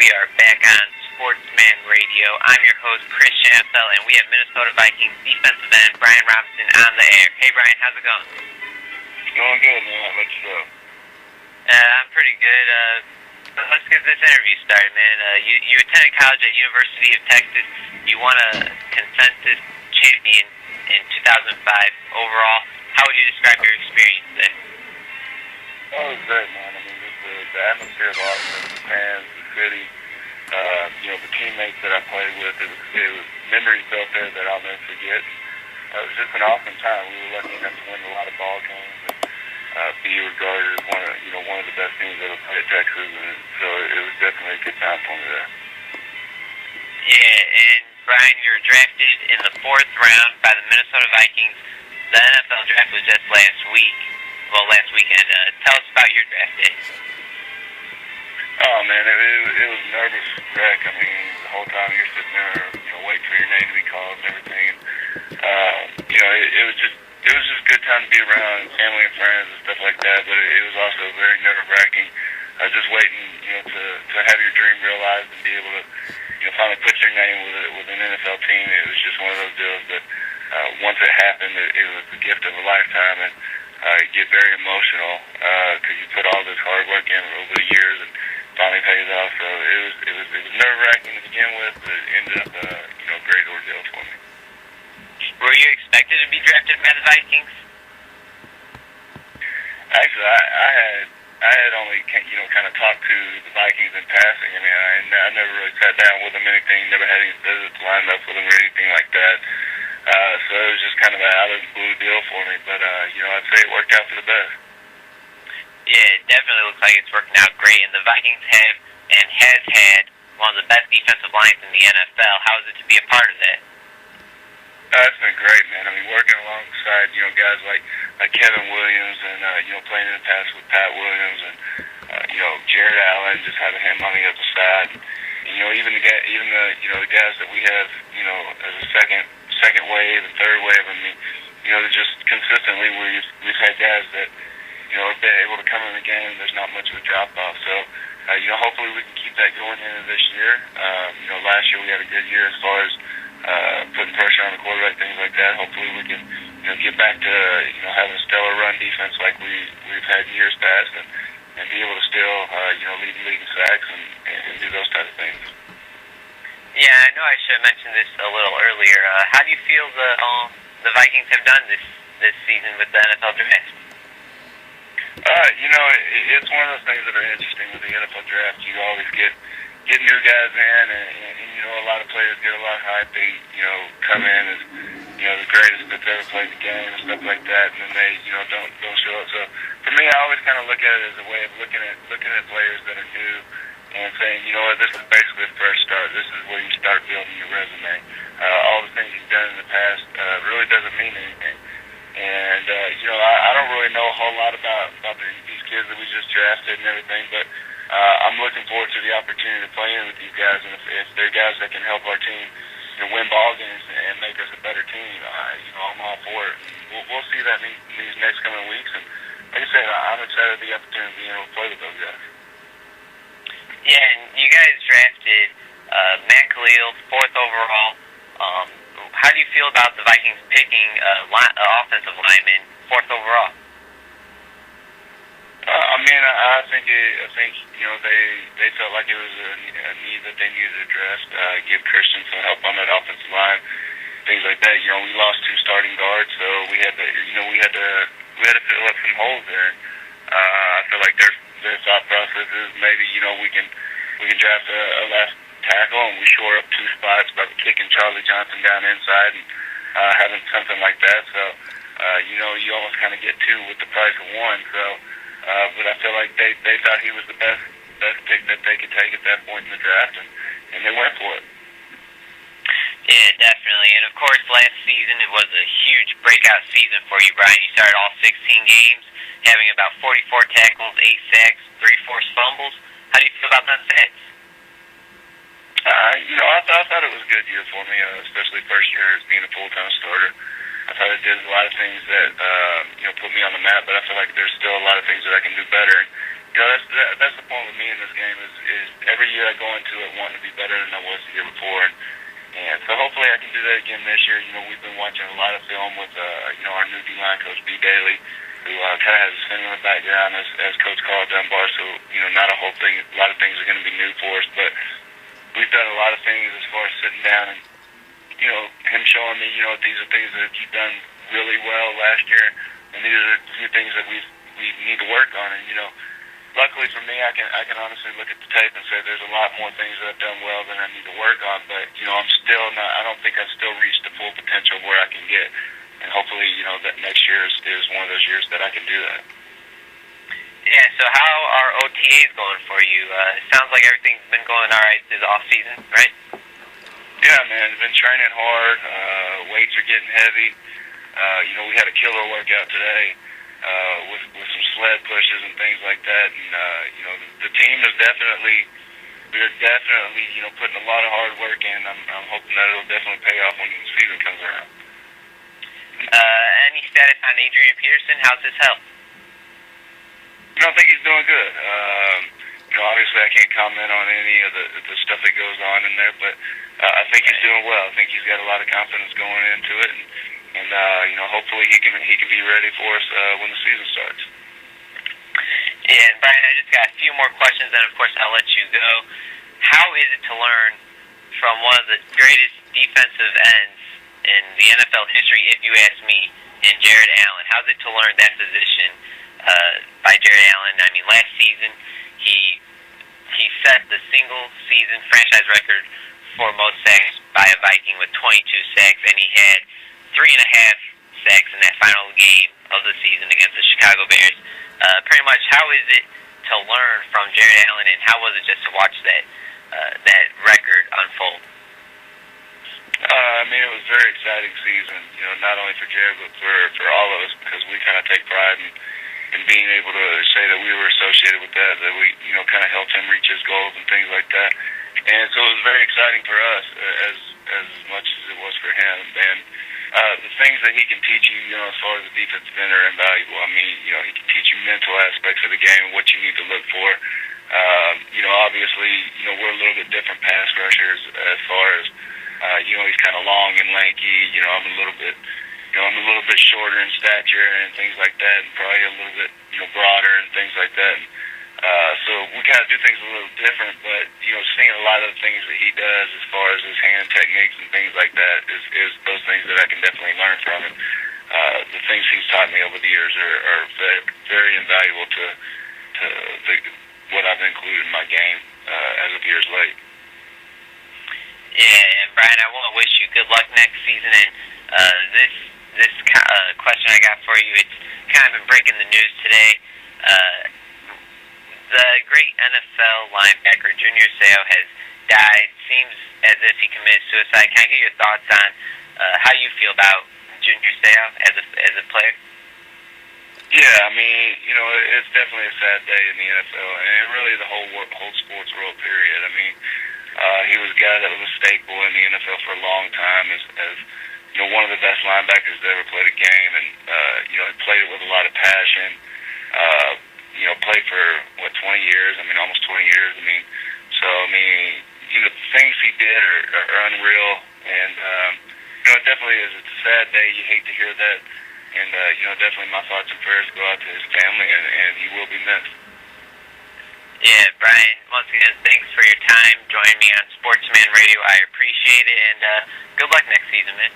We are back on Sportsman Radio. I'm your host, Chris Schaffel, and we have Minnesota Vikings defensive end Brian Robison on the air. Hey, Brian, how's it going? Going good, man. How about yourself? I'm pretty good. Let's get this interview started, man. You attended college at University of Texas. You won a consensus champion in 2005 overall. How would you describe your experience there? Oh, it was great, man. I mean, just the atmosphere is awesome. The fans, the city, the teammates that I played with. It was memories built there that I'll never forget. It was just an awesome time. We were lucky enough to win a lot of ball games and be regarded as one of the best teams that ever played at Texas. And so it was definitely a good time for me there. Yeah, and Brian, you were drafted in the 4th round by the Minnesota Vikings. The NFL draft was just last weekend. Tell us about your draft day. Oh, man, it was a nervous wreck. I mean, the whole time you're sitting there, waiting for your name to be called and everything. It was just a good time to be around family and friends and stuff like that, but it was also very nerve-wracking. Just waiting, to have your dream realized and be able to, finally put your name with an NFL team. It was just one of those deals that once it happened, it was the gift of a lifetime, and you get very emotional because you put all this hard work in over the years and finally pays off. So it was nerve-wracking to begin with, but it ended up a great ordeal for me. Were you expected to be drafted by the Vikings? Actually, I had only kind of talked to the Vikings in passing. I mean, I never really sat down with them anything, never had any visits lined up with them or anything like that. So it was just kind of an out of the blue deal for me. But I'd say it worked out for the best. Yeah, it definitely looks like it's working out great. And the Vikings have and has had one of the best defensive lines in the NFL. How is it to be a part of that? It's been great, man. I mean, working alongside, guys like Kevin Williams and, playing in the past with Pat Williams and, Jared Allen, just having him on the other side. And, even the guys that we have, as a second wave and third wave, I mean, just consistently we've had guys that, have been able to come in the game. There's not much of a drop-off. So, hopefully we can keep that going into this year. Last year we had a good year as far as putting pressure on the quarterback, things like that. Hopefully we can, get back to, having a stellar run defense like we've had in years past and be able to still, lead the league in sacks and do those type of things. Yeah, I know I should have mentioned this a little earlier. How do you feel the Vikings have done this season with the NFL draft? It's one of those things that are interesting with the NFL draft. You always get new guys in, and a lot of players get a lot of hype. They, come in as, the greatest that's ever played the game and stuff like that, and then they, don't show up. So for me, I always kind of look at it as a way of looking at players that are new and saying, this is basically a fresh start. This is where you start building your resume. All the things you've done in the past really doesn't mean anything. And, I don't really know a whole lot about these kids that we just drafted and everything, but I'm looking forward to the opportunity to play in with these guys, and if they're guys that can help our team win ball games and make us a better team, I'm all for it. We'll see that in these next coming weeks, and like I said, I'm excited at the opportunity of being able to play with those guys. Yeah, and you guys drafted Matt Khalil, 4th overall. How do you feel about the Vikings picking offensive lineman 4th overall? I think they felt like it was a need that they needed to address. Give Christian some help on that offensive line, things like that. We lost 2 starting guards, so we had to fill up some holes there. I feel like their thought process is maybe we can draft a last tackle and we shore up 2 spots by kicking Charlie Johnson down inside and having something like that. So you almost kind of get 2 with the price of 1. So. But I feel like they thought he was the best pick that they could take at that point in the draft, and they went for it. Yeah, definitely. And, of course, last season it was a huge breakout season for you, Brian. You started all 16 games, having about 44 tackles, 8 sacks, 3 forced fumbles. How do you feel about that stats? I thought it was a good year for me, especially first year as being a full-time starter. I thought it did a lot of things that put me on the map, but I feel like there's still a lot of things that I can do better. And, that's the point with me in this game is every year I go into it wanting to be better than I was the year before. And so hopefully I can do that again this year. You know, we've been watching a lot of film with, you know, our new D-line coach, B. Daly, who kind of has a similar background as Coach Carl Dunbar. So, you know, not a lot of things are going to be new for us, but we've done a lot of things as far as sitting down and, you know, him showing me, you know, these are things that you've done really well last year, and these are a few things that we need to work on. And, you know, luckily for me, I can honestly look at the tape and say there's a lot more things that I've done well than I need to work on. But, you know, I don't think I've still reached the full potential of where I can get. And hopefully, you know, that next year is one of those years that I can do that. Yeah, so how are OTAs going for you? It sounds like everything's been going all right this off-season, right? Yeah, man, been training hard. Weights are getting heavy. You know, we had a killer workout today with some sled pushes and things like that. And, you know, the team is we're definitely, you know, putting a lot of hard work in. I'm hoping that it'll definitely pay off when the season comes around. Any status on Adrian Peterson? How's his health? You know, I think he's doing good. You know, obviously I can't comment on any of the stuff that goes on in there, but I think he's doing well. I think he's got a lot of confidence going into it, and you know, hopefully he can be ready for us when the season starts. Yeah, and Brian, I just got a few more questions, and of course I'll let you go. How is it to learn from one of the greatest defensive ends in the NFL history, if you ask me, in Jared Allen? How's it to learn that position by Jared Allen? I mean, last season he set the single-season franchise record for most sacks by a Viking with 22 sacks, and he had 3.5 sacks in that final game of the season against the Chicago Bears. Pretty much, how is it to learn from Jared Allen, and how was it just to watch that record unfold? I mean, it was a very exciting season, you know, not only for Jared, but for all of us, because we kind of take pride in being able to say that we were associated with that we, you know, kind of helped him reach his goals and things like that. And so it was very exciting for us as much as it was for him. And the things that he can teach you, you know, as far as the defensive end are invaluable. I mean, you know, he can teach you mental aspects of the game and what you need to look for. You know, obviously, you know, we're a little bit different pass rushers as far as, you know, he's kind of long and lanky. You know, I'm a little bit shorter in stature and things like that, and probably a little bit, you know, broader and things like that. So we kind of do things a little different, but, you know, seeing a lot of the things that he does as far as his hand techniques and things like that is those things that I can definitely learn from him. The things he's taught me over the years are very invaluable to what I've included in my game as of years late. Yeah, and Brian, I want to wish you good luck next season. And this question I got for you, it's kind of been breaking the news today. The great NFL linebacker Junior Seau has died. Seems as if he committed suicide. Can I get your thoughts on how you feel about Junior Seau as a player? Yeah, I mean, you know, it's definitely a sad day in the NFL, and really the whole sports world, period. I mean, he was a guy that was a staple in the NFL for a long time as you know, one of the best linebackers that ever played a game, and you know, he played it with a lot of passion. You know, played for 20 years. I mean, almost 20 years. I mean, so I mean, you know, the things he did are unreal, and you know, it definitely is. It's a sad day. You hate to hear that, and you know, definitely my thoughts and prayers go out to his family, and he will be missed. Yeah, Brian, once again, thanks for your time joining me on Sportsman Radio. I appreciate it, and good luck next season, man.